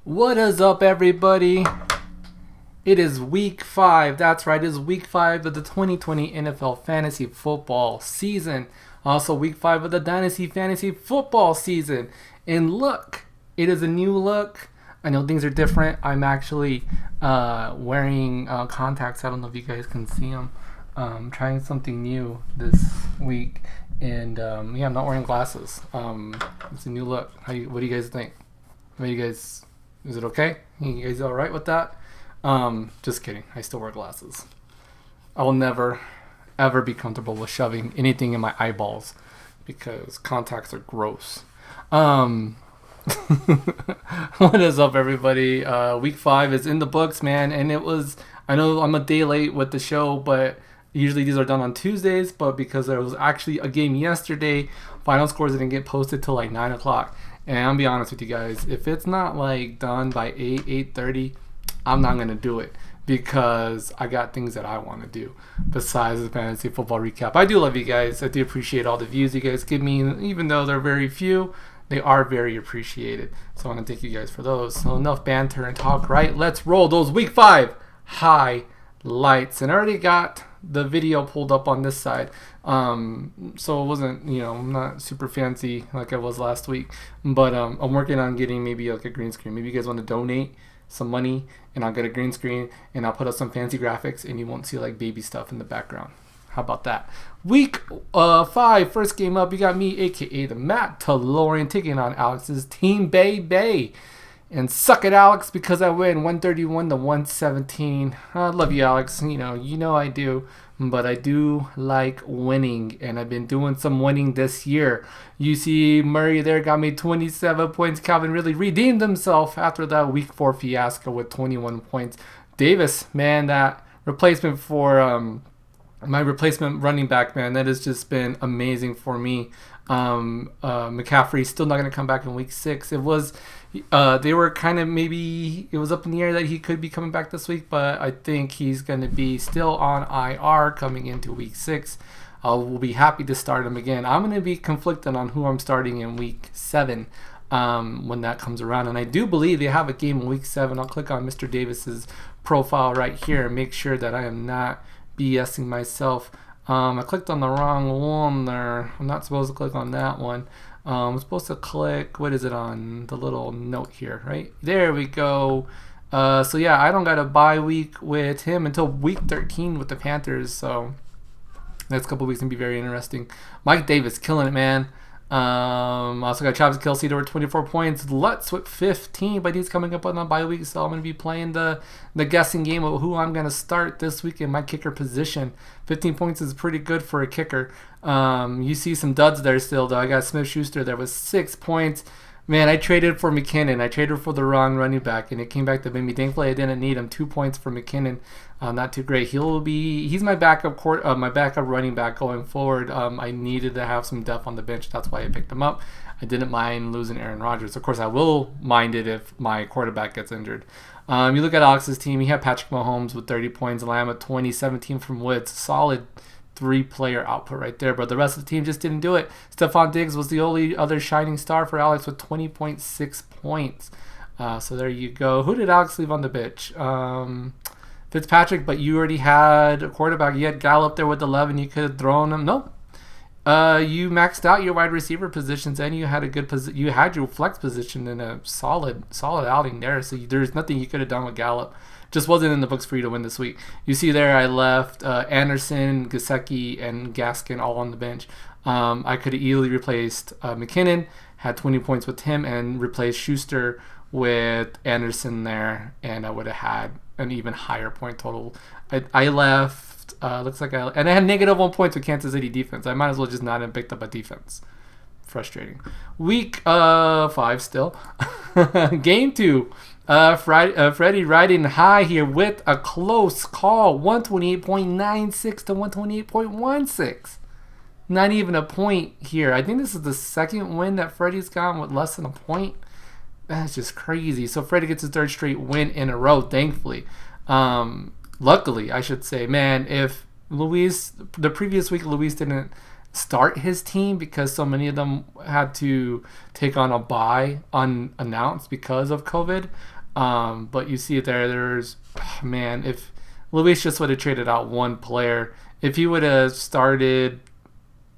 What is up, everybody? It is week 5. That's right, it is week 5 of the 2020 NFL Fantasy Football season. Also, week 5 of the Dynasty Fantasy Football season. And look, it is a new look. I know things are different. I'm actually wearing contacts. I don't know if you guys can see them. Trying something new this week. And I'm not wearing glasses. It's a new look. What do you guys think? Is it okay? You guys all right with that? Just kidding. I still wear glasses. I will never, ever be comfortable with shoving anything in my eyeballs because contacts are gross. What is up, everybody? Week 5 is in the books, man. And I know I'm a day late with the show, but usually these are done on Tuesdays. But because there was actually a game yesterday, final scores didn't get posted till like 9 o'clock. And I'll be honest with you guys, if it's not like done by 8:30, I'm not going to do it because I got things that I want to do besides the fantasy football recap. I do love you guys. I do appreciate all the views you guys give me, even though they're very few. They are very appreciated. So I want to thank you guys for those. So enough banter and talk, right? Let's roll those week 5 highlights. And I already got the video pulled up on this side. So it wasn't, I'm not super fancy like I was last week. But I'm working on getting maybe like a green screen. Maybe you guys want to donate some money and I'll get a green screen and I'll put up some fancy graphics and you won't see like baby stuff in the background. How about that? Week 5, first game up, you got me, aka the Matt Tellurian, taking on Alex's team, Bay. And suck it, Alex, because I win 131 to 117. I love you, Alex. You know I do. But I do like winning, and I've been doing some winning this year. You see Murray there got me 27 points. Calvin really redeemed himself after that week 4 fiasco with 21 points. Davis, man, that replacement for my replacement running back, man, that has just been amazing for me. McCaffrey's still not going to come back in week 6. It was, they were kind of maybe, it was up in the air that he could be coming back this week, but I think he's going to be still on IR coming into week 6. We'll be happy to start him again. I'm going to be conflicted on who I'm starting in week 7 when that comes around. And I do believe they have a game in week 7. I'll click on Mr. Davis's profile right here and make sure that I am not BSing myself. I clicked on the wrong one there. I'm not supposed to click on that one. I'm supposed to click, what is it on? The little note here, right? There we go. So yeah, I don't got a bye week with him until week 13 with the Panthers. So next couple weeks can be very interesting. Mike Davis killing it, man. Also got Travis Kelce there with 24 points. Lutz with 15, but he's coming up on a bye week, so I'm going to be playing the guessing game of who I'm going to start this week in my kicker position. 15 points is pretty good for a kicker. You see some duds there still, though. I got Smith-Schuster there with 6 points. Man, I traded for McKinnon. I traded for the wrong running back, and it came back to bite me. Thankfully, I didn't need him. 2 points for McKinnon. Not too great. He's my backup running back going forward. I needed to have some depth on the bench. That's why I picked him up. I didn't mind losing Aaron Rodgers. Of course, I will mind it if my quarterback gets injured. You look at Alex's team. He had Patrick Mahomes with 30 points, Lamb at 20, 17 from Woods. Solid 3-player output right there, but the rest of the team just didn't do it. Stephon Diggs was the only other shining star for Alex with 20.6 points. So there you go. Who did Alex leave on the bench? Fitzpatrick, but you already had a quarterback. You had Gallup there with 11. You could have thrown him. Nope. You maxed out your wide receiver positions, and you had a good you had your flex position in a solid outing there. So there's nothing you could have done with Gallup. Just wasn't in the books for you to win this week. You see there, I left Anderson, Gesicki, and Gaskin all on the bench. I could have easily replaced McKinnon, had 20 points with him, and replaced Schuster with Anderson there, and I would have had an even higher point total. I left, and I had negative 1 point with Kansas City defense. I might as well just not have picked up a defense. Frustrating. Week 5 still. Game 2. Freddie riding high here with a close call. 128.96 to 128.16. Not even a point here. I think this is the second win that Freddie's gotten with less than a point. That's just crazy. So Freddie gets his 3rd straight win in a row, thankfully. Luckily, I should say. Man, if the previous week Luis didn't start his team because so many of them had to take on a bye unannounced because of COVID, But you see it there. There's, man, if Luis just would have traded out one player, if he would have started,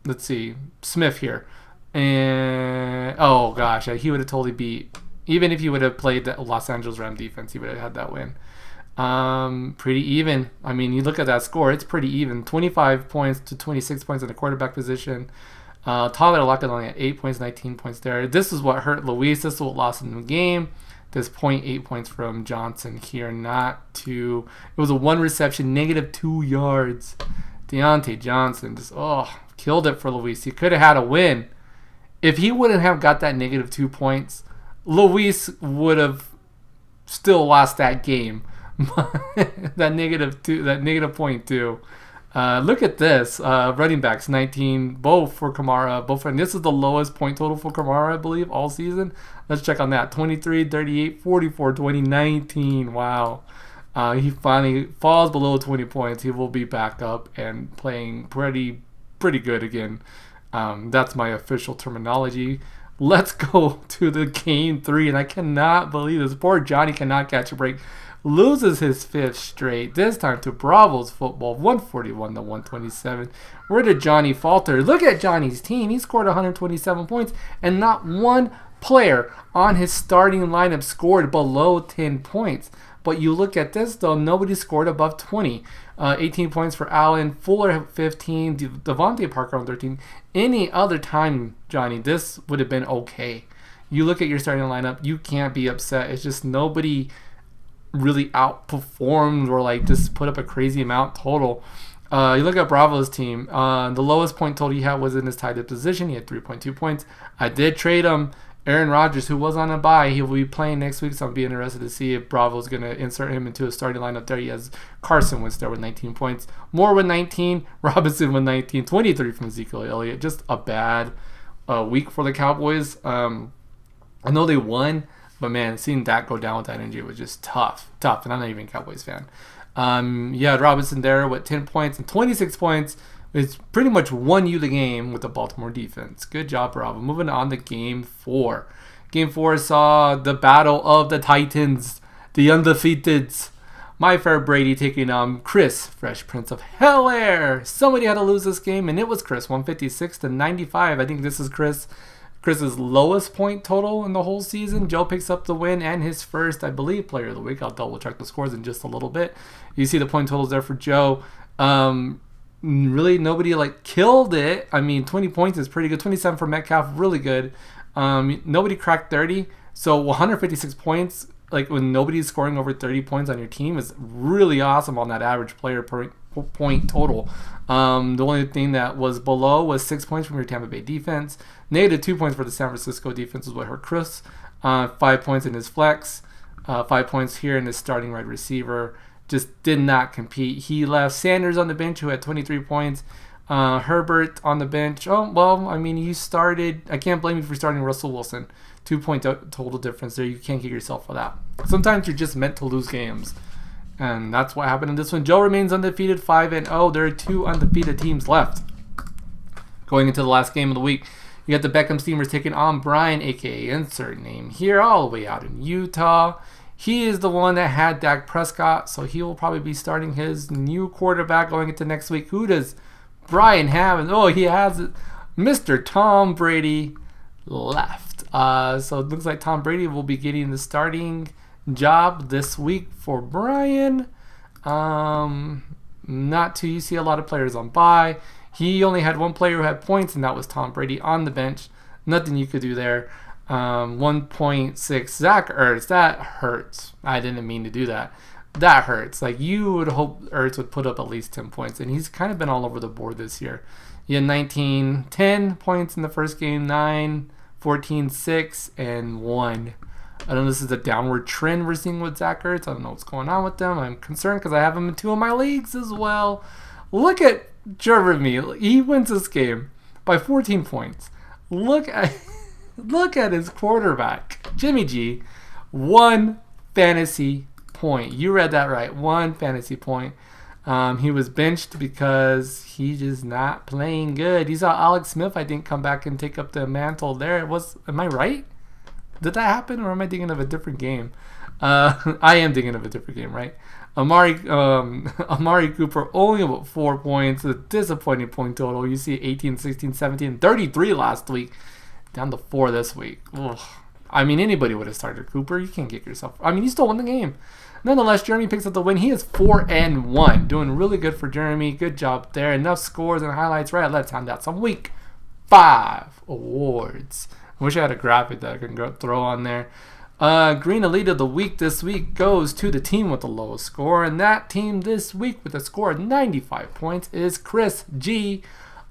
let's see, Smith here, and oh gosh, he would have totally beat. Even if he would have played the Los Angeles Rams defense, he would have had that win. Pretty even. I mean, you look at that score; it's pretty even. 25 points to 26 points in the quarterback position. Tyler Lockett only at 8 points, 19 points there. This is what hurt Luis. This is what lost him the game. There's 0.8 points from Johnson here. Not too. It was a one reception, -2 yards. Deontay Johnson just killed it for Luis. He could have had a win. If he wouldn't have got that -2 points, Luis would have still lost that game. that -2, that -0.2. Look at this. Running backs 19, both for Kamara. And this is the lowest point total for Kamara, I believe, all season. Let's check on that. 23, 38, 44, 20, 19. Wow. He finally falls below 20 points. He will be back up and playing pretty good again. That's my official terminology. Let's go to the game 3, and I cannot believe this. Poor Johnny cannot catch a break. Loses his 5th straight, this time to Bravos football, 141 to 127. Where did Johnny falter? Look at Johnny's team. He scored 127 points, and not one player on his starting lineup scored below 10 points. But you look at this, though, nobody scored above 20. 18 points for Allen, Fuller 15, Devontae Parker on 13. Any other time, Johnny, this would have been okay. You look at your starting lineup, you can't be upset. It's just nobody really outperformed or like just put up a crazy amount total. You look at Bravo's team. The lowest point total he had was in his tight end position. He had 3.2 points. I did trade him. Aaron Rodgers, who was on a bye, he will be playing next week, so I'll be interested to see if Bravo's going to insert him into a starting lineup there. He has Carson Wentz there with 19 points. Moore with 19. Robinson with 19. 23 from Ezekiel Elliott. Just a bad week for the Cowboys. I know they won, but man, seeing that go down with that injury was just tough. And I'm not even a Cowboys fan. You had Robinson there with 10 points and 26 points. It's pretty much won you the game with the Baltimore defense. Good job, Bravo. Moving on to Game 4. Game 4 saw the battle of the Titans, the undefeateds. My fair Brady taking on Chris, Fresh Prince of Hell Air. Somebody had to lose this game, and it was Chris, 156 to 95. I think this is Chris's lowest point total in the whole season. Joe picks up the win and his first, I believe, player of the week. I'll double check the scores in just a little bit. You see the point totals there for Joe. Really, nobody killed it. I mean, 20 points is pretty good. 27 for Metcalf, really good. Nobody cracked 30. So 156 points, when nobody's scoring over 30 points on your team, is really awesome on that average player per point total. The only thing that was below was 6 points from your Tampa Bay defense. -2 points for the San Francisco defense is what hurt Chris. 5 points in his flex. 5 points here in his starting wide receiver. Just did not compete. He left Sanders on the bench, who had 23 points. Herbert on the bench. Oh, well, I mean, you started. I can't blame you for starting Russell Wilson. 2-point total difference there. You can't get yourself for that. Sometimes you're just meant to lose games. And that's what happened in this one. Joe remains undefeated, 5-0. There are 2 undefeated teams left. Going into the last game of the week, you got the Beckham Steamers taking on Brian, a.k.a. insert name here, all the way out in Utah. He is the one that had Dak Prescott, so he will probably be starting his new quarterback going into next week. Who does Brian have? He has Mr. Tom Brady left. So it looks like Tom Brady will be getting the starting job this week for Brian. Not too. You see a lot of players on bye. He only had one player who had points, and that was Tom Brady on the bench. Nothing you could do there. 1.6 Zach Ertz. That hurts. I didn't mean to do that. That hurts. You would hope Ertz would put up at least 10 points, and he's kind of been all over the board this year. He had 10 points in the first game, 9, 14, 6, and 1. I know this is a downward trend we're seeing with Zach Ertz. I don't know what's going on with them. I'm concerned because I have him in 2 of my leagues as well. Look at Jeremy. He wins this game by 14 points. Look at his quarterback, Jimmy G. 1 fantasy point. You read that right. 1 fantasy point. He was benched because he's just not playing good. You saw Alex Smith, I think, come back and take up the mantle there. Am I right? Did that happen, or am I thinking of a different game? I am thinking of a different game, right? Amari Cooper only about 4 points. A disappointing point total. You see 18, 16, 17, 33 last week. Down to 4 this week. Ugh. I mean, anybody would have started Cooper. You can't get yourself. I mean, you still won the game. Nonetheless, Jeremy picks up the win. He is 4-1. Doing really good for Jeremy. Good job there. Enough scores and highlights. Right, let's hand out some week 5 awards. I wish I had a graphic that I could throw on there. Green Elite of the Week this week goes to the team with the lowest score. And that team this week with a score of 95 points is Chris G.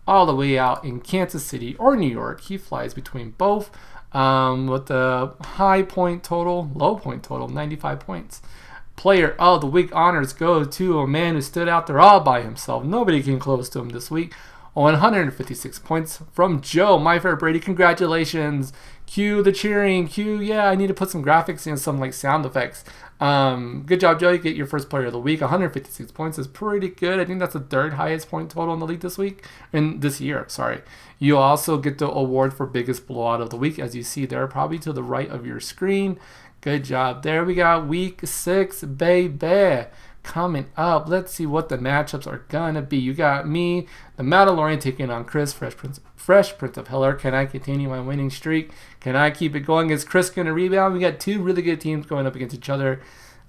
All the way out in Kansas City or New York. He flies between both with the high point total, low point total, 95 points. Player of the Week honors go to a man who stood out there all by himself. Nobody came close to him this week. 156 points from Joe, my favorite Brady. Congratulations. Cue the cheering. Yeah, I need to put some graphics and some like sound effects. Good job, Joe. You get your first player of the week. 156 points is pretty good. I think that's the 3rd highest point total in the league this year. Sorry. You also get the award for biggest blowout of the week, as you see there, probably to the right of your screen. Good job. There we got week 6, baby. Coming up, let's see what the matchups are gonna be. You got me, the Mandalorian, taking on Chris, Fresh Prince of Bel-Air. Can I continue my winning streak? Can I keep it going? Is Chris gonna rebound? We got 2 really good teams going up against each other.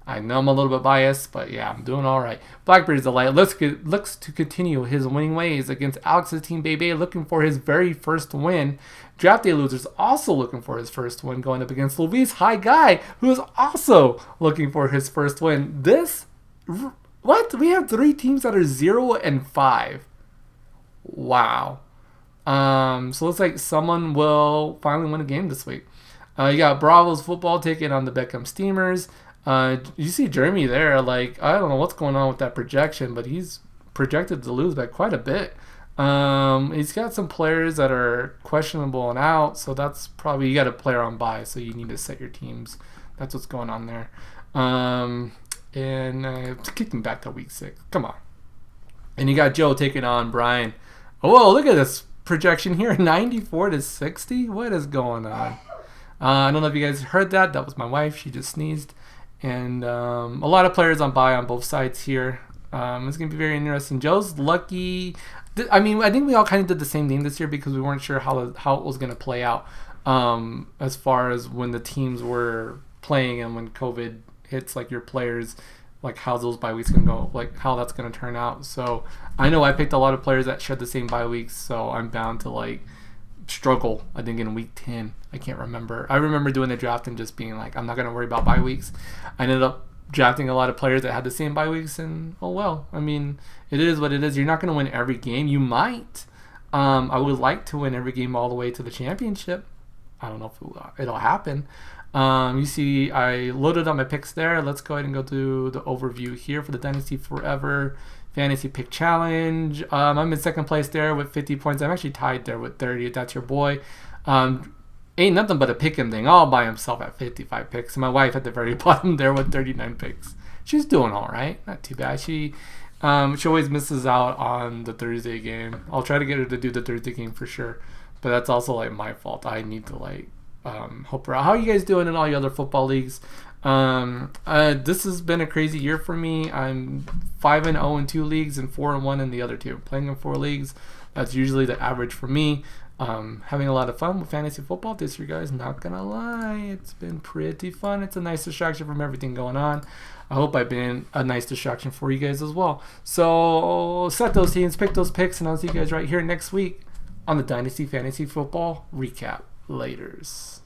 I know I'm a little bit biased, but yeah, I'm doing all right. Blackbeard's Delight looks to continue his winning ways against Alex's team, baby, looking for his very first win. Draft Day Losers also looking for his first win, going up against Luis High Guy, who is also looking for his first win. What? We have 3 teams that are 0-5. Wow. So it looks like someone will finally win a game this week. You got Bravo's Football taking on the Beckham Steamers. You see Jeremy there. Like, I don't know what's going on with that projection, but he's projected to lose by quite a bit. He's got some players that are questionable and out, so that's probably, you got a player on bye, so you need to set your teams. That's what's going on there. And kicking back to week 6. Come on. And you got Joe taking on Brian. Oh, look at this projection here. 94-60. What is going on? I don't know if you guys heard that. That was my wife. She just sneezed. And a lot of players on bye on both sides here. It's going to be very interesting. Joe's lucky. I mean, I think we all kind of did the same thing this year because we weren't sure how it was going to play out as far as when the teams were playing and when COVID hits, like your players, like how those bye weeks can go, like how that's going to turn out. So I know I picked a lot of players that shared the same bye weeks, so I'm bound to like struggle. I think in week 10, I can't remember. I remember doing the draft and just being like, I'm not going to worry about bye weeks. I ended up drafting a lot of players that had the same bye weeks, and oh well. I mean, it is what it is. You're not going to win every game. You might. I would like to win every game all the way to the championship. I don't know if it'll happen. You see, I loaded up my picks there. Let's go ahead and go to the overview here for the Dynasty Forever Fantasy Pick Challenge. I'm in 2nd place there with 50 points. I'm actually tied there with 30. That's your boy. Ain't nothing but a pick-em thing all by himself at 55 picks. My wife at the very bottom there with 39 picks. She's doing all right. Not too bad. She always misses out on the Thursday game. I'll try to get her to do the Thursday game for sure. But that's also like my fault. I need to like help her out. How are you guys doing in all your other football leagues? This has been a crazy year for me. I'm 5-0 in 2 leagues and 4-1 in the other 2. Playing in 4 leagues, that's usually the average for me. Having a lot of fun with fantasy football this year, guys. Not gonna lie, it's been pretty fun. It's a nice distraction from everything going on. I hope I've been a nice distraction for you guys as well. So set those teams, pick those picks, and I'll see you guys right here next week on the Dynasty Fantasy Football Recap. Laters.